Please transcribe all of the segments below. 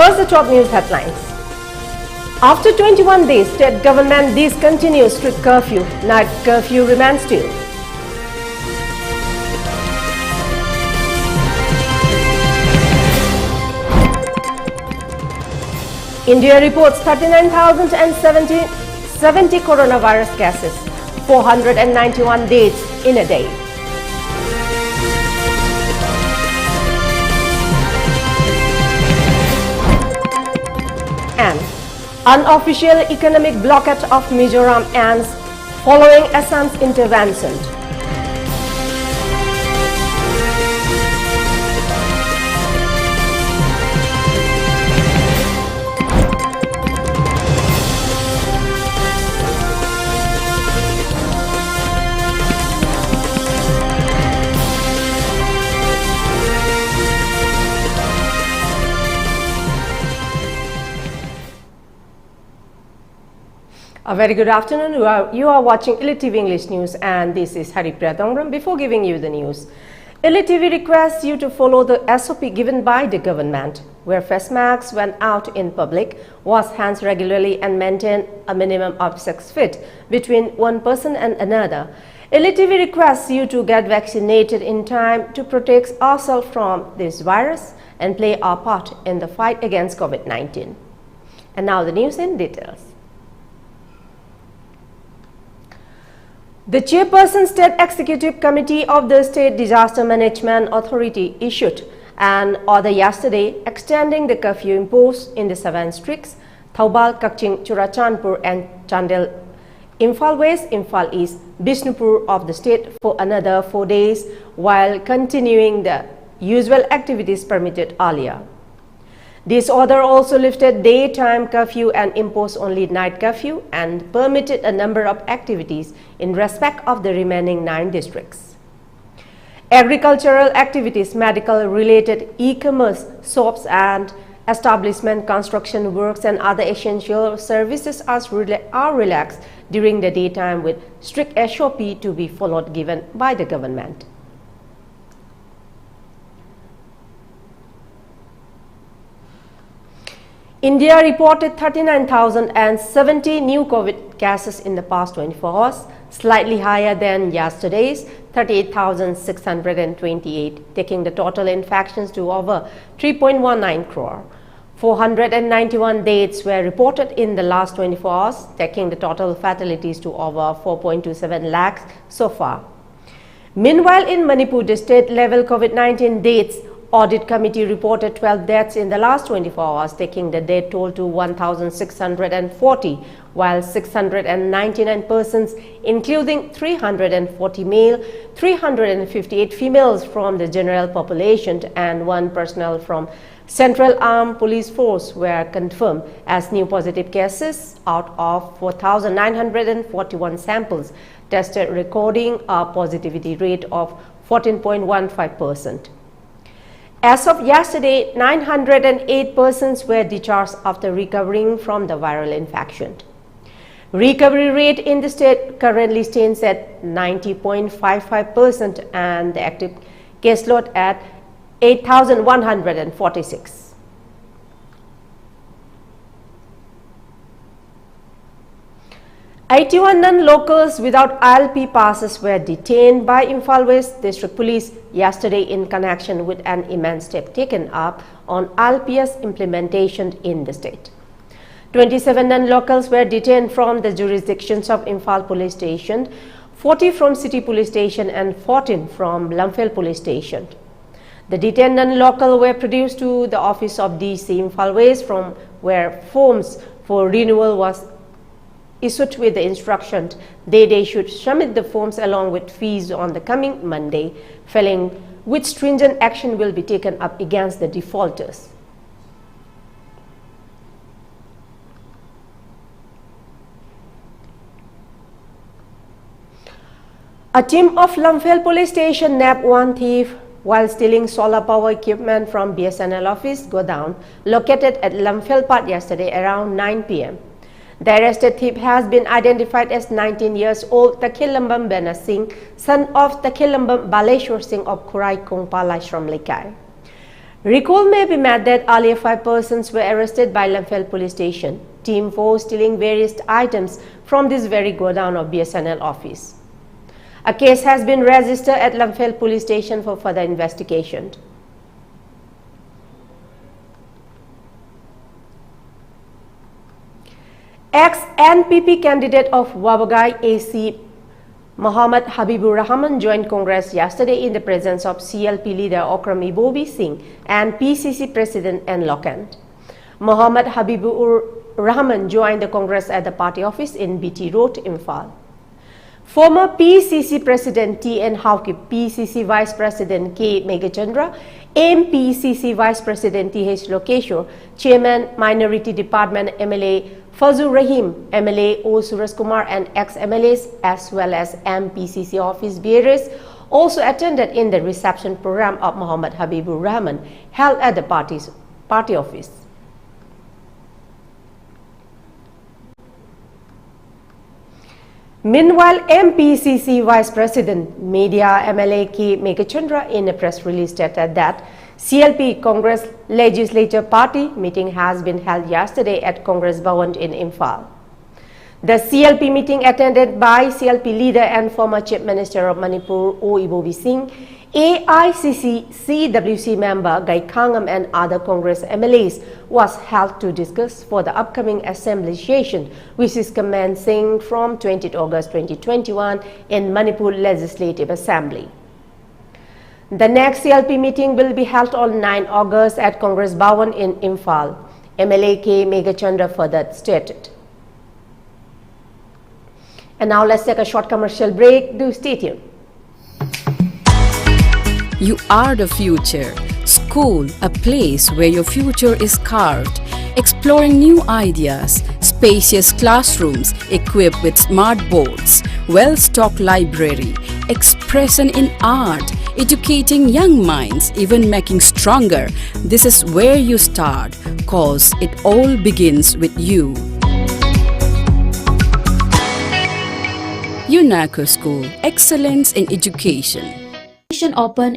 First, the top news headlines. After 21 days, state government discontinues strict curfew. Night curfew remains still. India reports 39,070 coronavirus cases, 491 deaths in a day. And unofficial economic blockade of Mizoram ends following Assam's intervention. A very good afternoon. You are watching ELITETV English News, and this is Haripriya. Before giving you the news, ELITETV requests you to follow the SOP given by the government. Wear face masks when out in public, wash hands regularly and maintain a minimum of 6 feet between one person and another. ELITETV requests you to get vaccinated in time to protect ourselves from this virus and play our part in the fight against COVID-19. And now the news in details. The Chairperson State Executive Committee of the State Disaster Management Authority issued an order yesterday extending the curfew imposed in the 7 districts, Thoubal, Kaching, Churachandpur and Chandel, Imphal West, Imphal East, Bishnupur of the state for another 4 days while continuing the usual activities permitted earlier. This order also lifted daytime curfew and imposed only night curfew and permitted a number of activities in respect of the remaining 9 districts. Agricultural activities, medical-related, e-commerce, shops and establishment, construction works and other essential services are relaxed during the daytime with strict SOP to be followed given by the government. India reported 39,070 new COVID cases in the past 24 hours, slightly higher than yesterday's 38,628, taking the total infections to over 3.19 crore. 491 deaths were reported in the last 24 hours, taking the total fatalities to over 4.27 lakhs so far. Meanwhile, in Manipur, the state-level COVID-19 deaths Audit Committee reported 12 deaths in the last 24 hours, taking the death toll to 1,640, while 699 persons, including 340 male, 358 females from the general population and 1 personnel from Central Armed Police Force were confirmed as new positive cases out of 4,941 samples tested, recording a positivity rate of 14.15%. As of yesterday, 908 persons were discharged after recovering from the viral infection. Recovery rate in the state currently stands at 90.55% and the active caseload at 8,146. 81 non-locals without ILP passes were detained by Imphal West District Police yesterday in connection with an immense step taken up on ILPS implementation in the state. 27 non-locals were detained from the jurisdictions of Imphal Police Station, 40 from City Police Station and 14 from Lamphel Police Station. The detained non-local were produced to the office of DC Imphal West, from where forms for renewal was issued with the instruction they should submit the forms along with fees on the coming Monday, failing which stringent action will be taken up against the defaulters. A team of Lamphel Police Station nabbed 1 thief while stealing solar power equipment from BSNL office godown located at Lamphel Park yesterday around 9 p.m. The arrested thief has been identified as 19 years old Takhilambam Bena Singh, son of Takhilambam Baleshwar Singh of Khurai Kongpa Laishram Lekai. Recall may be made that earlier 5 persons were arrested by Lamphel police station, team for stealing various items from this very godown of BSNL office. A case has been registered at Lamphel police station for further investigation. Ex-NPP candidate of Wabagai AC Mohammad Habibur Rahman joined Congress yesterday in the presence of CLP leader Okram Ibobi Singh and PCC President N. Lokand. Mohammad Habibur Rahman joined the Congress at the party office in BT Road, Imphal. Former PCC President T.N. Hauke, PCC Vice President K. Megachandra, MPCC Vice President T.H. Lokeshwar, Chairman Minority Department MLA Fazur Rahim, MLA O. Suresh Kumar and ex-MLAs as well as MPCC office bearers also attended in the reception program of Mohammad Habibur Rahman held at the party office. Meanwhile, MPCC Vice President Media MLA K. Megachandra in a press release stated that CLP Congress Legislature Party meeting has been held yesterday at Congress Bhawan in Imphal. The CLP meeting attended by CLP leader and former Chief Minister of Manipur O. Ibobi Singh, AICC CWC member Gai Khangam and other Congress MLAs was held to discuss for the upcoming assembly session which is commencing from 20th August 2021 in Manipur Legislative Assembly. The next CLP meeting will be held on 9 August at Congress Bhawan in Imphal, MLA K. Megachandra further stated. And now let's take a short commercial break. Do stay tuned. You are the future. School, a place where your future is carved. Exploring new ideas, spacious classrooms equipped with smart boards, well-stocked library, expression in art, educating young minds, even making stronger. This is where you start, cause it all begins with you. UNACO School, Excellence in Education.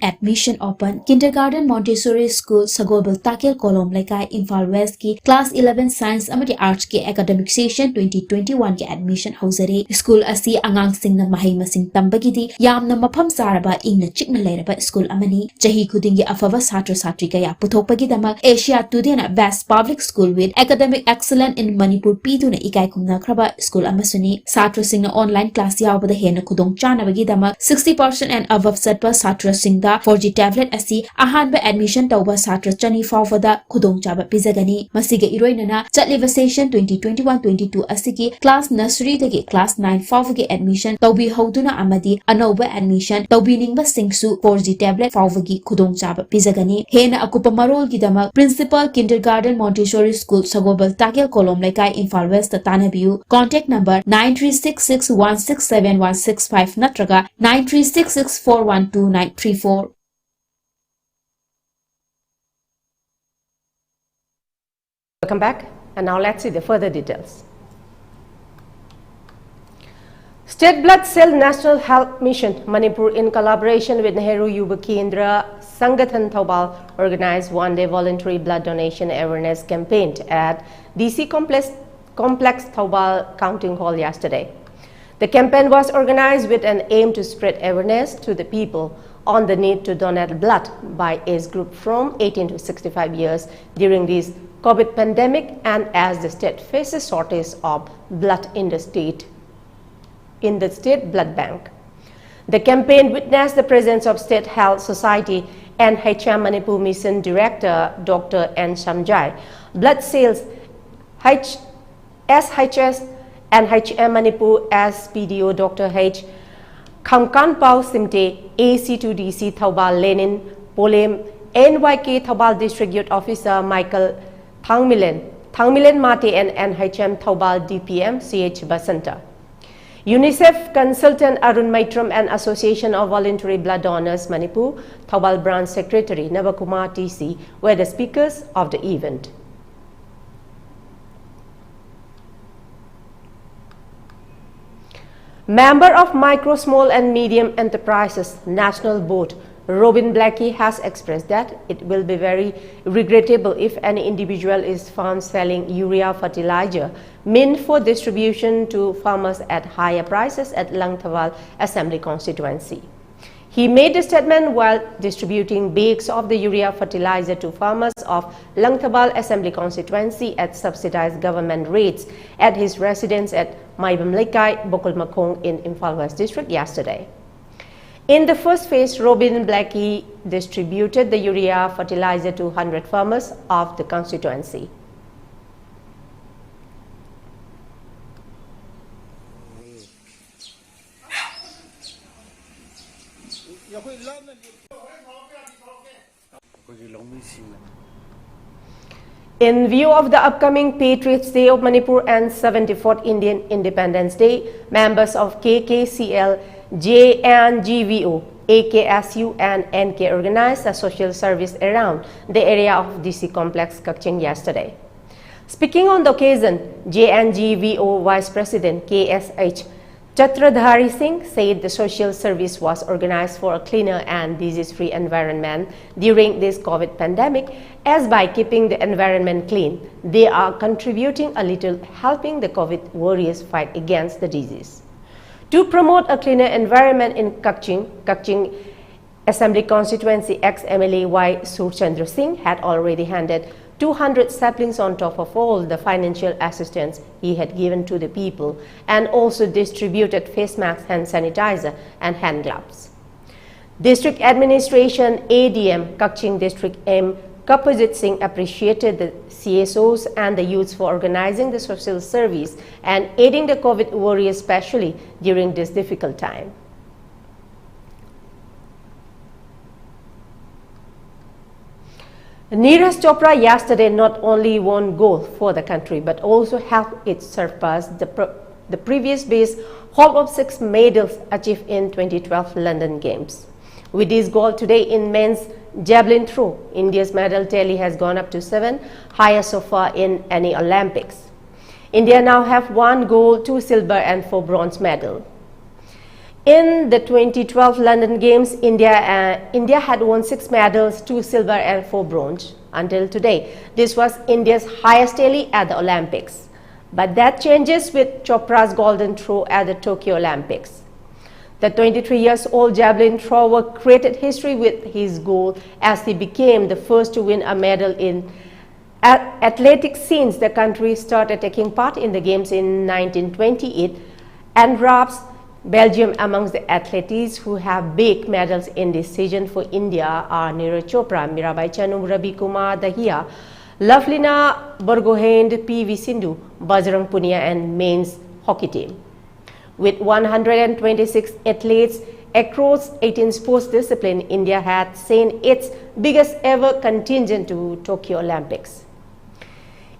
Admission open Kindergarten Montessori School Sagobal Takil Kolom Lekai Imphal West ki Class 11 Science amadi Arts ki Academic Session 2021 ki admission hauzare. School asi angang sing na mahai masing tambagidi yam na mapam saraba ing na chikna lairaba school amani jahi khudingi afava satra satri kaya puthokpagi damak Asia Today na Best Public School with Academic Excellence in Manipur P2 na ikai kumna kraba school amasuni satra sing na online class yawbada hena khudong chana bagi damak 60% and above setpa Satra Singda 4G tablet asi ahanba admission tauba Satra Chani Fawada Kudong Chaba Pizagani Masiga Iroinana Chatliva Session 2021-22 asigi class nursery dagi class 9 Fawagi admission Taubi Hauduna Amadi Anoba admission Taubi Ningba Singsu 4G tablet Fawagi Kudong Chaba Pizagani Hena Akupa Marol Gidama Principal Kindergarten Montessori School Sagobal Takil Kolom Lekai Imphal West Tanabiu Contact number 9366167165 Natraga 9366412934. Welcome back, and now let's see the further details. State Blood Cell National Health Mission Manipur in collaboration with Nehru Yuva Kendra Sangathan Thaubal organized one-day voluntary blood donation awareness campaign at DC Complex Thaubal Counting Hall yesterday. The campaign was organized with an aim to spread awareness to the people on the need to donate blood by age group from 18 to 65 years during this COVID pandemic and as the state faces shortage of blood in the state blood bank. The campaign witnessed the presence of State Health Society and Enhancement Manipur Mission Director Dr. N. Shamjai, Blood Sales, SHS and HM Manipur SPDO Dr. H. Kamkanpao Simte, AC2DC Thaubal Lenin, Polem, NYK Thaubal District Youth Officer Michael Thangmilen Mate and NHM Thaubal DPM CH Basanta. UNICEF Consultant Arun Maitram and Association of Voluntary Blood Donors Manipur Thaubal Branch Secretary Navakumar TC were the speakers of the event. Member of Micro, Small and Medium Enterprises National Board Robin Blackie has expressed that it will be very regrettable if any individual is found selling urea fertilizer meant for distribution to farmers at higher prices at Langthawal Assembly constituency. He made the statement while distributing bags of the urea fertilizer to farmers of Langthawal Assembly constituency at subsidized government rates at his residence at Maibam Lekai, Bokol Makong in Imphal West District yesterday. In the first phase, Robin Blackie distributed the urea fertilizer to 100 farmers of the constituency. In view of the upcoming 8th Day of Manipur and 74th Indian Independence Day, members of KKCL, JNGVO, AKSU and NK organized a social service around the area of DC Complex, Kakching yesterday. Speaking on the occasion, JNGVO Vice President KSH Chatradhari Singh said the social service was organized for a cleaner and disease-free environment during this COVID pandemic, as by keeping the environment clean, they are contributing a little, helping the COVID warriors fight against the disease. To promote a cleaner environment in Kakching Assembly constituency, ex-MLA Y. Surchandra Singh had already handed 200 saplings on top of all the financial assistance he had given to the people, and also distributed face masks, hand sanitizer and hand gloves. District Administration ADM Kakching District M. Kapajit Singh appreciated the CSOs and the youths for organizing the social service and aiding the COVID warriors, especially during this difficult time. Neeraj Chopra yesterday not only won gold for the country but also helped it surpass the previous base haul of 6 medals achieved in 2012 London Games. With this gold today in men's javelin throw, India's medal tally has gone up to 7, highest so far in any Olympics. India now have 1 gold, 2 silver and 4 bronze medals. In the 2012 London Games, India had won 6 medals, 2 silver and 4 bronze. Until today, this was India's highest tally at the Olympics. But that changes with Chopra's golden throw at the Tokyo Olympics. The 23-year-old javelin thrower created history with his gold as he became the first to win a medal in athletics since the country started taking part in the Games in 1928, and wraps Belgium amongst the athletes who have big medals in this season for India are Neeraj Chopra, Mirabai Chanu, Ravi Kumar Dahiya, Lovelina Borgohain, PV Sindhu, Bajrang Punia and men's hockey team. With 126 athletes across 18 sports disciplines, India had sent its biggest ever contingent to Tokyo Olympics.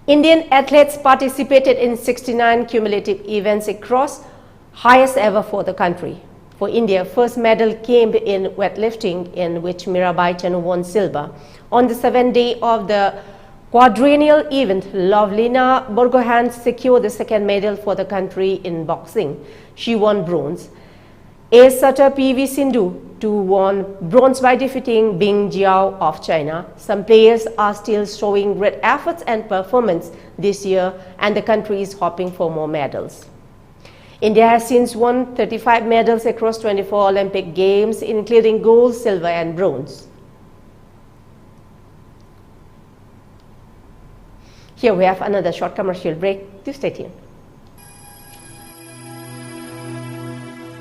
Indian athletes participated in 69 cumulative events across, highest ever for the country. For India, first medal came in weightlifting, in which Mirabai Chanu won silver. On the 7th day of the quadrennial event, Lovelina Borgohain secured the 2nd medal for the country in boxing. She won bronze. Ace setter PV Sindhu won bronze by defeating Bing Jiao of China. Some players are still showing great efforts and performance this year, and the country is hoping for more medals. India has since won 35 medals across 24 Olympic Games, including gold, silver and bronze. Here we have another short commercial break. Do stay tuned.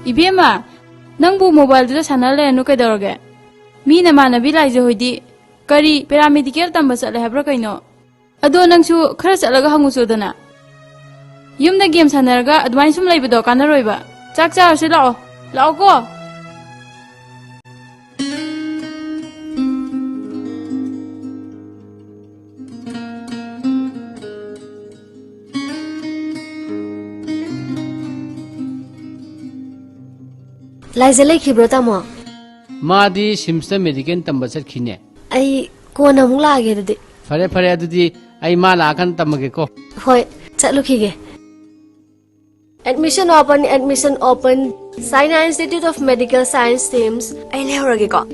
Ibema, nangbu mobile dita sanale anu kaidoroge. Mi na manabi laije hoidi kari paramedical tamba chatle habra kaino. Ado nangsu khara chatlaga hangusu dana. Yumda game sanaraga advance sum laibido kanaroiba. Chak charase lao. Lao ko. Laizalai khibrota mo. Madi simsta medical tambasat khine. Ai kona mula age dadi. Fare adudi ai ma la kan tamage ko. Hoi, chatlu khige. Admission open. Sina Institute of Medical Science teams. Ai lehrage ko.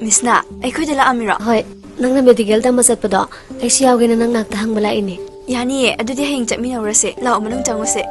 Miss Na, ꯑꯩꯈꯣꯏ ꯗ ꯂꯥꯛꯑꯝꯃꯤꯔꯣ? ꯍꯣꯏ, ꯅꯪꯅ medical ꯇꯝꯕ ꯆꯠꯄꯗꯣ ꯑꯩꯁꯨ ꯌꯥꯎꯒꯦꯅ ꯅꯪ ꯅꯥꯛꯇ ꯍꯪꯕ ꯂꯥꯛꯏꯅꯦ. ꯌꯥꯅꯤꯌꯦ, ꯑꯗꯨꯗꯤ ꯍꯌꯦꯡ ꯆꯠꯃꯤꯟꯅꯔꯁꯦ. ꯂꯥꯛꯑꯣ ꯃꯅꯨꯡ ꯆꯪꯉꯨꯁꯦ.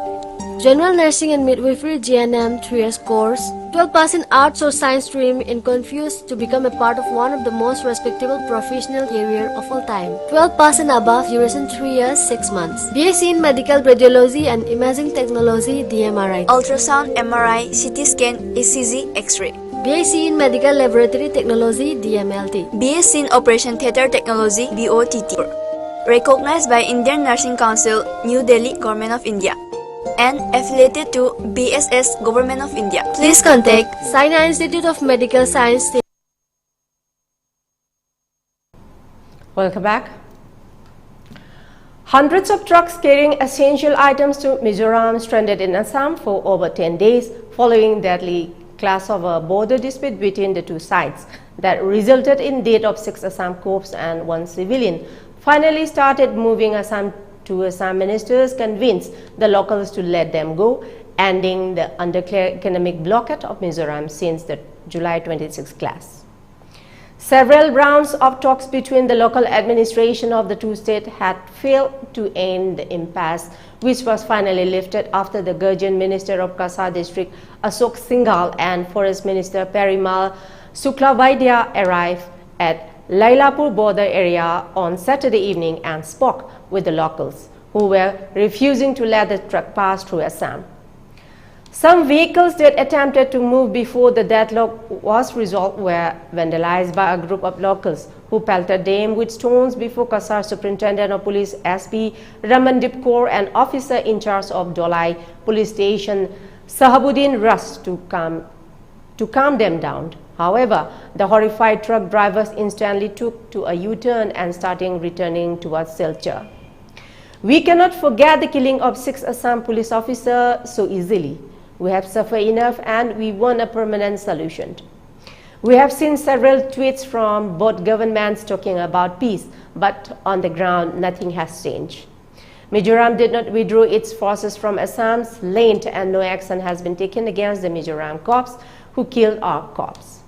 General Nursing and Midwifery GNM 3 years course. 12 pass in arts or science stream and confused to become a part of one of the most respectable professional career of all time. 12 pass and above, duration 3 years 6 months. BSc in Medical Radiology and Imaging Technology DMRI. Ultrasound, MRI, CT scan, ECG, X-ray. BSc in Medical Laboratory Technology DMLT. BSc in Operation Theatre Technology BOTT. Recognized by Indian Nursing Council, New Delhi, Government of India. And affiliated to BSS, Government of India. Please contact Saina Institute of Medical Science. Welcome back. Hundreds of trucks carrying essential items to Mizoram stranded in Assam for over 10 days following deadly clash of a border dispute between the two sides that resulted in death of 6 Assam corps and 1 civilian. Finally started moving Assam. Two Assam ministers convinced the locals to let them go, ending the undeclared economic blockade of Mizoram since the July 26 clash. Several rounds of talks between the local administration of the two states had failed to end the impasse, which was finally lifted after the Guardian Minister of Kasar district Ashok Singhal and Forest Minister Perimal Suklavaidya arrived at Lailapur border area on Saturday evening and spoke with the locals, who were refusing to let the truck pass through Assam. Some vehicles that attempted to move before the deadlock was resolved were vandalized by a group of locals who pelted them with stones before Kasar Superintendent of Police SP Ramandip Kaur and officer in charge of Dolai Police Station Sahabuddin rushed to calm them down. However, the horrified truck drivers instantly took to a U-turn and started returning towards Silchar. We cannot forget the killing of 6 Assam police officers so easily. We have suffered enough and we want a permanent solution. We have seen several tweets from both governments talking about peace, but on the ground nothing has changed. Mizoram did not withdraw its forces from Assam's land and no action has been taken against the Mizoram cops who killed our cops.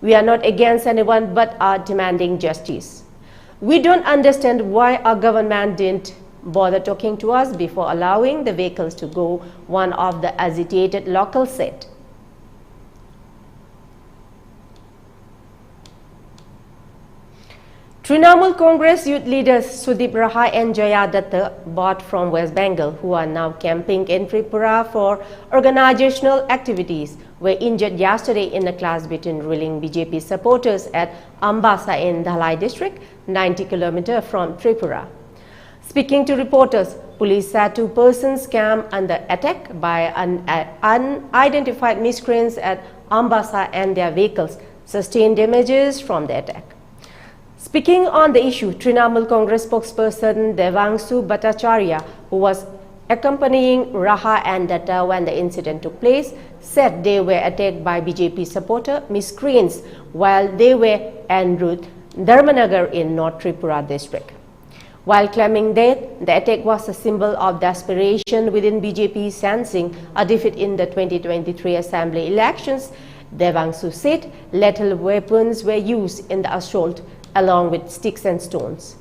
We are not against anyone but are demanding justice. We don't understand why our government didn't bother talking to us before allowing the vehicles to go, one of the agitated locals said. Trinamool Congress youth leaders Sudip Rahai and Jaya Datta, both from West Bengal, who are now camping in Tripura for organizational activities, were injured yesterday in a clash between ruling BJP supporters at Ambasa in Dhalai district, 90 km from Tripura. Speaking to reporters, police said 2 persons came under attack by unidentified miscreants at Ambasa and their vehicles sustained damages from the attack. Speaking on the issue, Trinamool Congress spokesperson Devangsu Bhattacharya, who was accompanying Raha and Datta when the incident took place, said they were attacked by BJP supporter miscreants while they were en route Dharmanagar in North Tripura district. While claiming that the attack was a symbol of desperation within BJP sensing a defeat in the 2023 assembly elections, Devangsu said lethal weapons were used in the assault along with sticks and stones.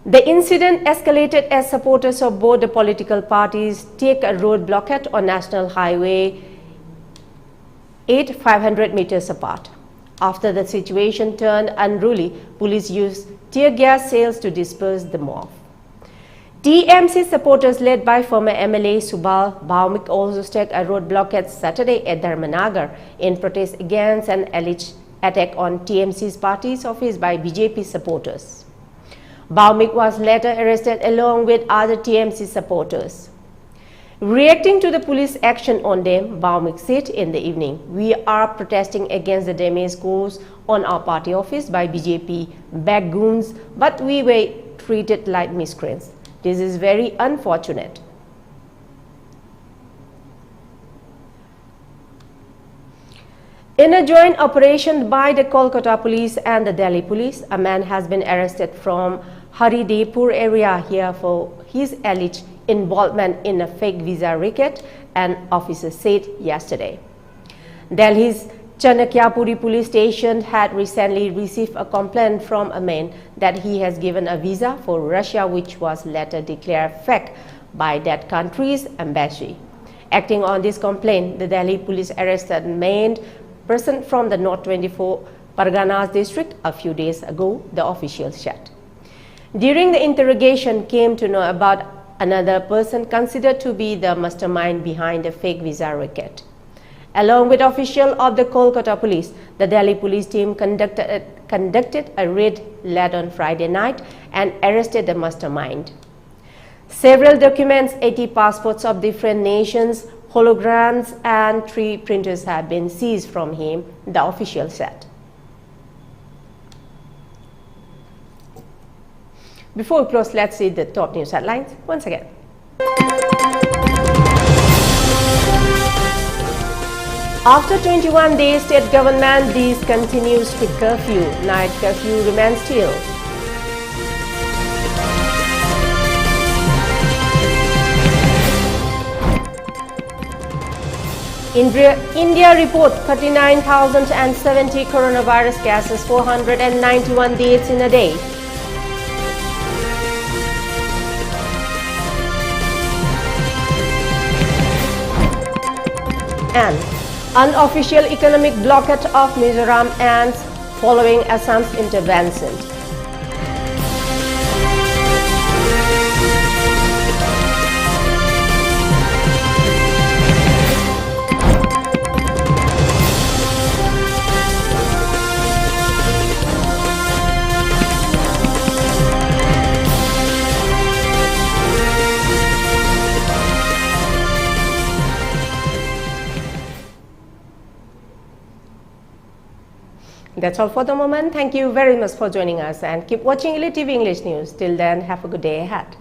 The incident escalated as supporters of both the political parties take a road blockade on National Highway 8 500 meters apart. After the situation turned unruly, police used tear gas shells to disperse the mob. TMC supporters led by former MLA Subal Bhaumik also staged a road blockade Saturday at Dharmanagar in protest against an alleged attack on TMC's party's office by BJP supporters. Bhaumik was later arrested along with other TMC supporters. Reacting to the police action on them, Bhaumik said in the evening, "We are protesting against the damage caused on our party office by BJP backgoons, but we were treated like miscreants. This is very unfortunate." In a joint operation by the Kolkata police and the Delhi police, a man has been arrested from Haripriya area here for his alleged involvement in a fake visa racket, an officer said yesterday. Delhi's Chanakyapuri police station had recently received a complaint from a man that he has given a visa for Russia, which was later declared fake by that country's embassy. Acting on this complaint, the Delhi police arrested a man person from the North 24 Parganas district a few days ago, the official said. During the interrogation, came to know about another person considered to be the mastermind behind the fake visa racket. Along with officials of the Kolkata police, the Delhi police team conducted a raid late on Friday night and arrested the mastermind. Several documents, 80 passports of different nations, holograms and 3 printers have been seized from him, the official said. Before we close, let's see the top news headlines once again. After 21 days, state government discontinues strict curfew. Night curfew remains still. India report 39,070 coronavirus cases, 491 deaths in a day. And unofficial economic blockade of Mizoram ends following Assam's intervention. That's all for the moment. Thank you very much for joining us and keep watching ELITETV English News. Till then, have a good day ahead.